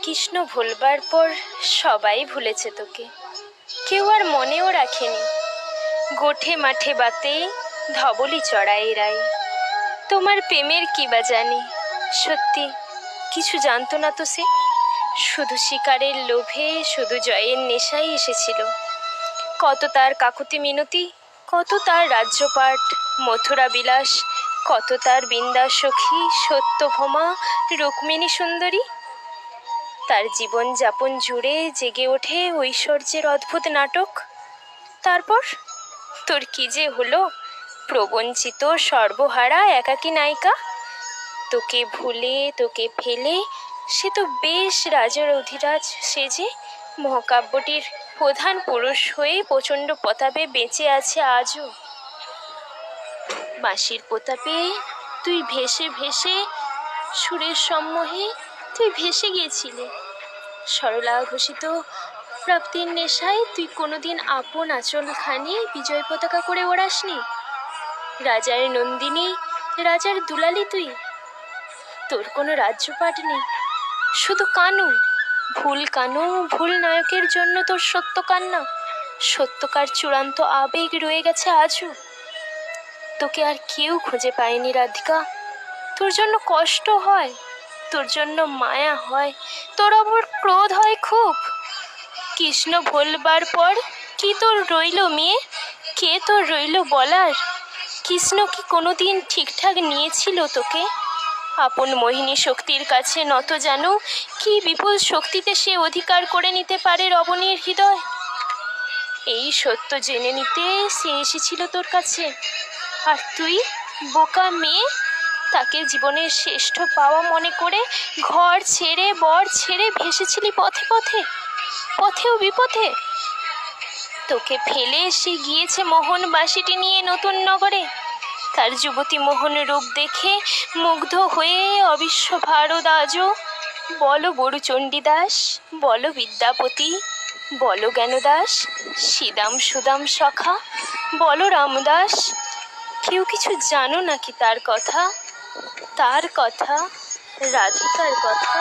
কৃষ্ণ ভুলবার পর সবাই ভুলেছে তোকে, কেউ আর মনেও রাখেনি। গোঠে মাঠে বাতে ধবলি চড়াই রায়, তোমার প্রেমের কি বা জানি। সত্যি কিছু জানতো না তো সে, শুধু শিকারের লোভে, শুধু জয়ের নেশাই এসেছিল। কত তার কাকুতি মিনতি, কত তার রাজ্যপাট মথুরা বিলাস, কত তার বৃন্দা সখী সত্যভামা রুক্মিণী সুন্দরী। তার জীবন যাপন জুড়ে জেগে ওঠে ঐশ্বর্যের অদ্ভুত নাটক। তারপর তোর কি যে হলো, প্রবঞ্চিত সর্বহারা একাকী নায়িকা। তোকে ভুলে তোকে ফেলে সে তো বেশ রাজার অধিরাজ সেজে মহাকাব্যটির প্রধান পুরুষ হয়ে প্রচণ্ড প্রতাপে বেঁচে আছে আজও। বাঁশির প্রতাপে তুই ভেসে ভেসে, সুরের সম্মোহে তুই ভেসে গিয়েছিলি। সরলা ঘোষিত প্রাপ্তির নেশায় তুই কোনোদিন আপন আঁচলখানি বিজয় পতাকা করে ওড়াসনি। রাজার নন্দিনী, রাজার দুলালি তুই। তোর কোনো রাজ্যপাট নেই, শুধু কানু, ভুল কানু, ভুল নায়কের জন্য তোর সত্য কান্না। সত্যকার চূড়ান্ত আবেগ রয়ে গেছে আজও। তোকে আর কেউ খুঁজে পায়নি রাধিকা। তোর জন্য কষ্ট হয়, তোর জন্য মায়া হয়, তোর ওপর ক্রোধ হয় খুব। কৃষ্ণ ভুলবার পর কি তোর রইল মেয়ে, কে তোর রইল বলার? কৃষ্ণ কি কোনোদিন ঠিকঠাক নিয়েছিল তোকে? আপন মোহিনী শক্তির কাছে নত জানো, কি বিপুল শক্তিতে সে অধিকার করে নিতে পারে রমণীর হৃদয়। এই সত্য জেনে নিতে সে এসেছিল তোর কাছে, আর তুই বোকা মেয়ে তাকে জীবনের শ্রেষ্ঠ পাওয়া মনে করে ঘর ছেড়ে বর ছেড়ে ভেসেছিলি পথে পথে, পথেও বিপথে। তোকে ফেলে সে গিয়েছে মোহন বাঁশিটি নিয়ে নতুন নগরে। তার যুবতী মোহন রূপ দেখে মুগ্ধ হয়ে অবিশ্ব ভারত আজও। বলো বড়ু চণ্ডীদাস, বলো বিদ্যাপতি, বলো জ্ঞানদাস, শ্রীদাম সুদাম সখা, বলো রামদাস, কেউ কিছু জানো নাকি তার কথা, তার কথা, রাধিকার কথা?